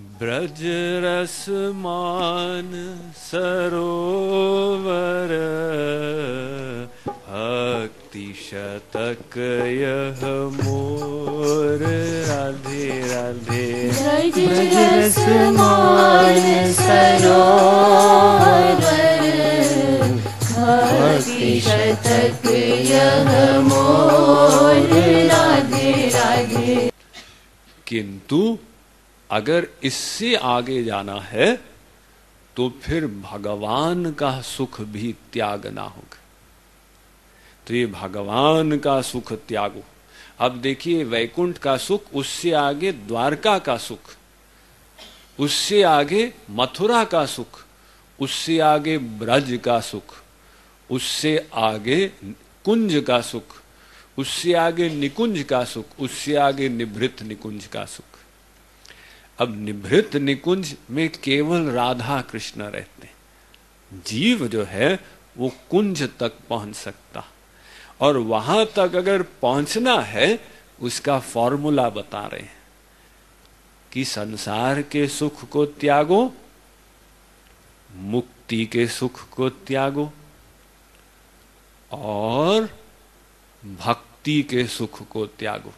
ब्रज रस मान सरोवर, भक्ति शतक यह मोर। राधे राधे। ब्रज रस मान सरोवर, भक्ति शतक यह मोर। राधे राधे। किंतु अगर इससे आगे जाना है तो फिर भगवान का सुख भी त्यागना होगा। तो ये भगवान का सुख त्यागो। अब देखिए, वैकुंठ का सुख, उससे आगे द्वारका का सुख, उससे आगे मथुरा का सुख, उससे आगे ब्रज का सुख, उससे आगे कुंज का सुख, उससे आगे निकुंज का सुख, उससे आगे निभृत निकुंज का सुख। अब निभृत निकुंज में केवल राधा कृष्ण रहते हैं। जीव जो है वो कुंज तक पहुंच सकता, और वहां तक अगर पहुंचना है उसका फॉर्मूला बता रहे हैं कि संसार के सुख को त्यागो, मुक्ति के सुख को त्यागो, और भक्ति के सुख को त्यागो।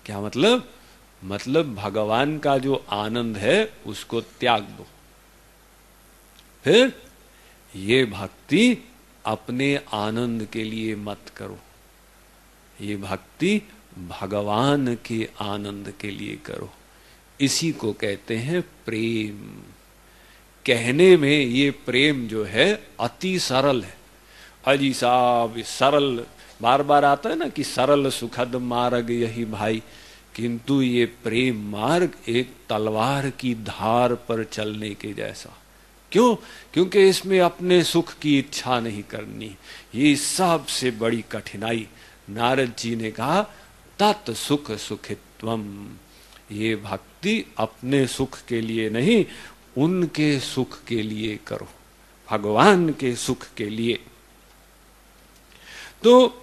क्या मतलब? मतलब भगवान का जो आनंद है उसको त्याग दो। फिर ये भक्ति अपने आनंद के लिए मत करो, ये भक्ति भगवान के आनंद के लिए करो। इसी को कहते हैं प्रेम। कहने में ये प्रेम जो है अति सरल है। अजी साहब, सरल बार बार आता है ना कि सरल सुखद मार्ग यही भाई, किंतु ये प्रेम मार्ग एक तलवार की धार पर चलने के जैसा। क्यों? क्योंकि इसमें अपने सुख की इच्छा नहीं करनी। ये सबसे बड़ी कठिनाई। नारद जी ने कहा तत् सुख सुखित्वम। ये भक्ति अपने सुख के लिए नहीं, उनके सुख के लिए करो, भगवान के सुख के लिए। तो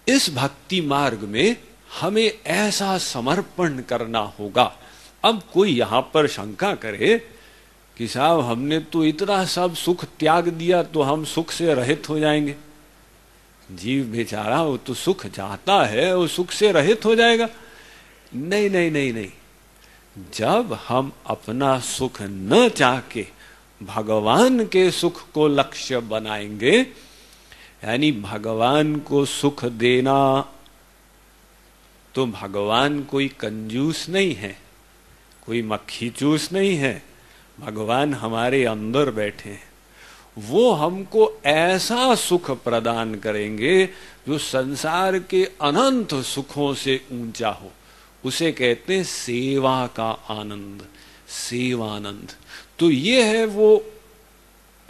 इस भक्ति मार्ग में हमें ऐसा समर्पण करना होगा। अब कोई यहां पर शंका करे कि साहब हमने तो इतना सब सुख त्याग दिया तो हम सुख से रहित हो जाएंगे। जीव बेचारा वो तो सुख चाहता है, वो सुख से रहित हो जाएगा। नहीं नहीं नहीं नहीं। जब हम अपना सुख न चाह के भगवान के सुख को लक्ष्य बनाएंगे, यानी भगवान को सुख देना, तो भगवान कोई कंजूस नहीं है, कोई मक्खी चूस नहीं है। भगवान हमारे अंदर बैठे हैं। वो हमको ऐसा सुख प्रदान करेंगे जो संसार के अनंत सुखों से ऊंचा हो। उसे कहते हैं सेवा का आनंद, सेवानंद। तो ये है वो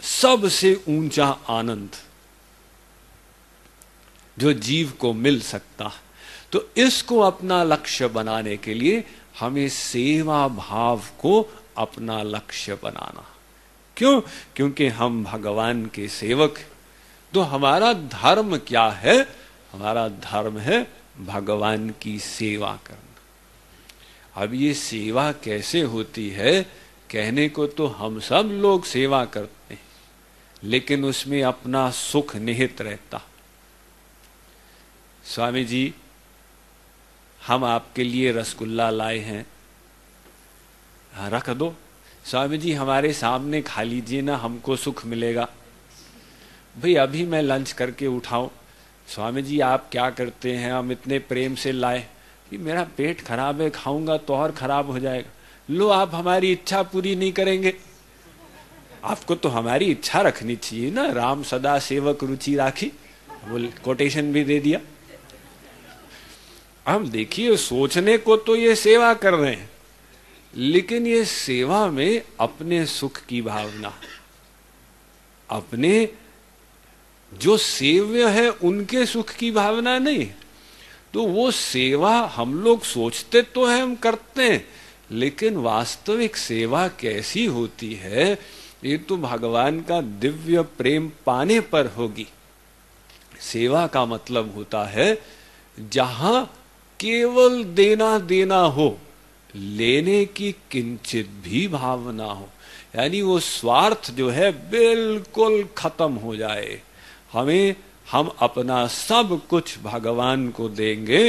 सबसे ऊंचा आनंद जो जीव को मिल सकता। तो इसको अपना लक्ष्य बनाने के लिए हमें सेवा भाव को अपना लक्ष्य बनाना। क्यों? क्योंकि हम भगवान के सेवक। तो हमारा धर्म क्या है? हमारा धर्म है भगवान की सेवा करना। अब ये सेवा कैसे होती है? कहने को तो हम सब लोग सेवा करते हैं, लेकिन उसमें अपना सुख निहित रहता। स्वामी जी, हम आपके लिए रसगुल्ला लाए हैं, रख दो। स्वामी जी हमारे सामने खा लीजिए ना, हमको सुख मिलेगा। भाई अभी मैं लंच करके उठाऊं। स्वामी जी आप क्या करते हैं, हम इतने प्रेम से लाए कि मेरा पेट खराब है, खाऊंगा तो और खराब हो जाएगा। लो, आप हमारी इच्छा पूरी नहीं करेंगे। आपको तो हमारी इच्छा रखनी चाहिए ना। राम सदा सेवक रुचि राखी, वो कोटेशन भी दे दिया। हम देखिए, सोचने को तो ये सेवा कर रहे हैं, लेकिन ये सेवा में अपने सुख की भावना, अपने जो सेव्य है उनके सुख की भावना नहीं। तो वो सेवा हम लोग सोचते तो है, हम करते हैं, लेकिन वास्तविक सेवा कैसी होती है ये तो भगवान का दिव्य प्रेम पाने पर होगी। सेवा का मतलब होता है जहां केवल देना देना हो, लेने की किंचित भी भावना हो, यानी वो स्वार्थ जो है बिल्कुल खत्म हो जाए। हम अपना सब कुछ भगवान को देंगे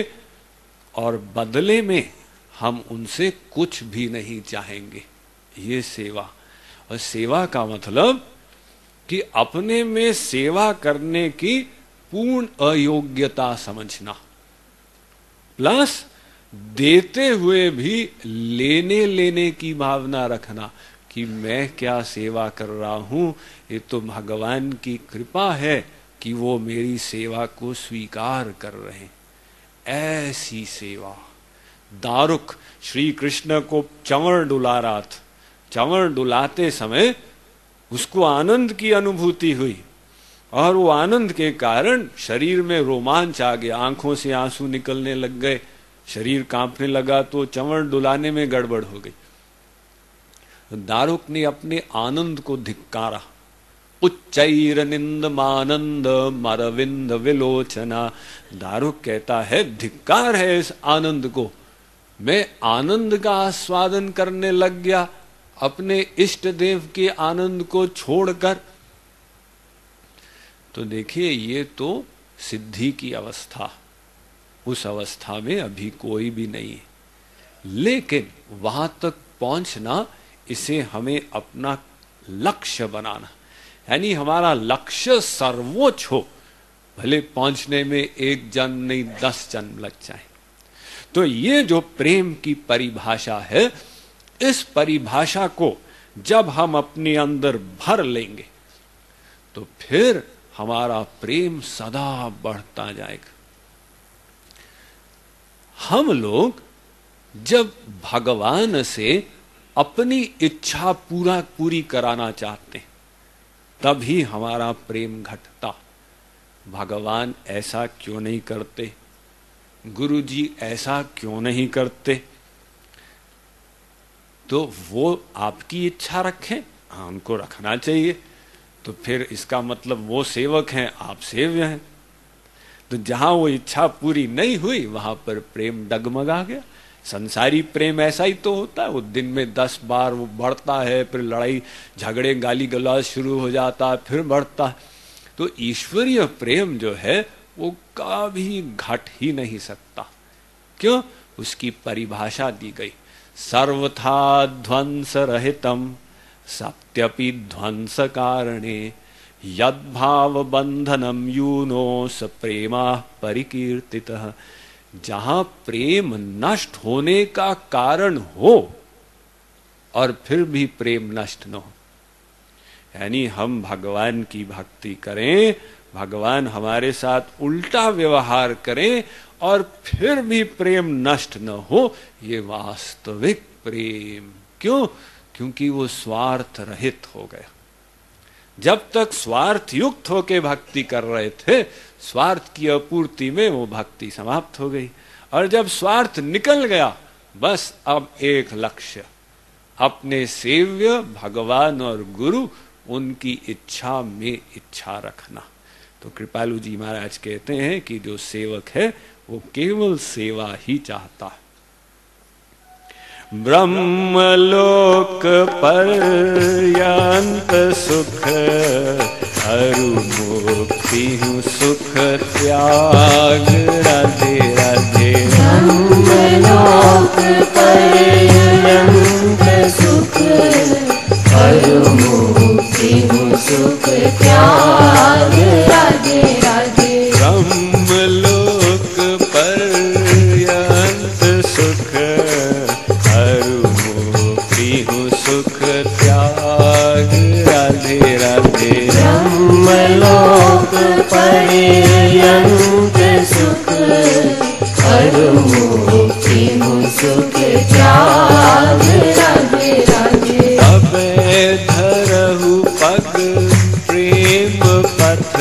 और बदले में हम उनसे कुछ भी नहीं चाहेंगे। ये सेवा। और सेवा का मतलब कि अपने में सेवा करने की पूर्ण अयोग्यता समझना, प्लस देते हुए भी लेने लेने की भावना रखना कि मैं क्या सेवा कर रहा हूं, ये तो भगवान की कृपा है कि वो मेरी सेवा को स्वीकार कर रहे हैं। ऐसी सेवा। दारुक श्री कृष्ण को चंवर डुला रहा था। चंवर डुलाते समय उसको आनंद की अनुभूति हुई और वो आनंद के कारण शरीर में रोमांच आ गया, आंखों से आंसू निकलने लग गए, शरीर कांपने लगा, तो चंवर डुलाने में गड़बड़ हो गई। दारुक ने अपने आनंद को धिक्कारा। उच्चैर निंदमानंद मरविंद विलोचना। दारुक कहता है धिक्कार है इस आनंद को, मैं आनंद का आस्वादन करने लग गया अपने इष्ट देव के आनंद को छोड़कर। तो देखिए ये तो सिद्धि की अवस्था, उस अवस्था में अभी कोई भी नहीं है, लेकिन वहां तक पहुंचना, इसे हमें अपना लक्ष्य बनाना, यानी हमारा लक्ष्य सर्वोच्च हो, भले पहुंचने में 1 जन्म नहीं 10 जन्म लग जाए। तो ये जो प्रेम की परिभाषा है, इस परिभाषा को जब हम अपने अंदर भर लेंगे तो फिर हमारा प्रेम सदा बढ़ता जाएगा। हम लोग जब भगवान से अपनी इच्छा पूरी कराना चाहते हैं, तभी हमारा प्रेम घटता। भगवान ऐसा क्यों नहीं करते, गुरुजी ऐसा क्यों नहीं करते? तो वो आपकी इच्छा रखें, उनको रखना चाहिए, तो फिर इसका मतलब वो सेवक हैं, आप सेव्य हैं। तो जहां वो इच्छा पूरी नहीं हुई वहां पर प्रेम डगमगा गया। संसारी प्रेम ऐसा ही तो होता है, वो दिन में 10 बार वो बढ़ता है, फिर लड़ाई झगड़े गाली गलौज शुरू हो जाता है, फिर बढ़ता है। तो ईश्वरीय प्रेम जो है वो कभी घट ही नहीं सकता। क्यों? उसकी परिभाषा दी गई, सर्वथा ध्वंस रहितम सत्यपि ध्वंस कारणे यद्भाव बंधनम यूनो स प्रेमा परिकीर्तितः। जहां प्रेम नष्ट होने का कारण हो और फिर भी प्रेम नष्ट न हो, यानी हम भगवान की भक्ति करें, भगवान हमारे साथ उल्टा व्यवहार करें और फिर भी प्रेम नष्ट न हो, ये वास्तविक प्रेम। क्यों? क्योंकि वो स्वार्थ रहित हो गया। जब तक स्वार्थ युक्त होके भक्ति कर रहे थे, स्वार्थ की अपूर्ति में वो भक्ति समाप्त हो गई। और जब स्वार्थ निकल गया, बस अब एक लक्ष्य, अपने सेव्य भगवान और गुरु, उनकी इच्छा में इच्छा रखना। तो कृपालु जी महाराज कहते हैं कि जो सेवक है वो केवल सेवा ही चाहता है। ब्रह्मलोक पर्यंत सुख अरु मुक्ति हूँ सुख त्याग। राधे राधे। ब्रह्मलोक पर्यंत सुख अरु मुक्ति हूँ सुख त्याग। राधे राधे। ब्रह्मलोक पर्यंत सुख सुख त्याग। राधे राधे। ब्रह्मलोक पर्यंत सुख अरु मुक्ति हूँ सुख त्याग। राधे राधे। अबे धरहु पग प्रेम पथ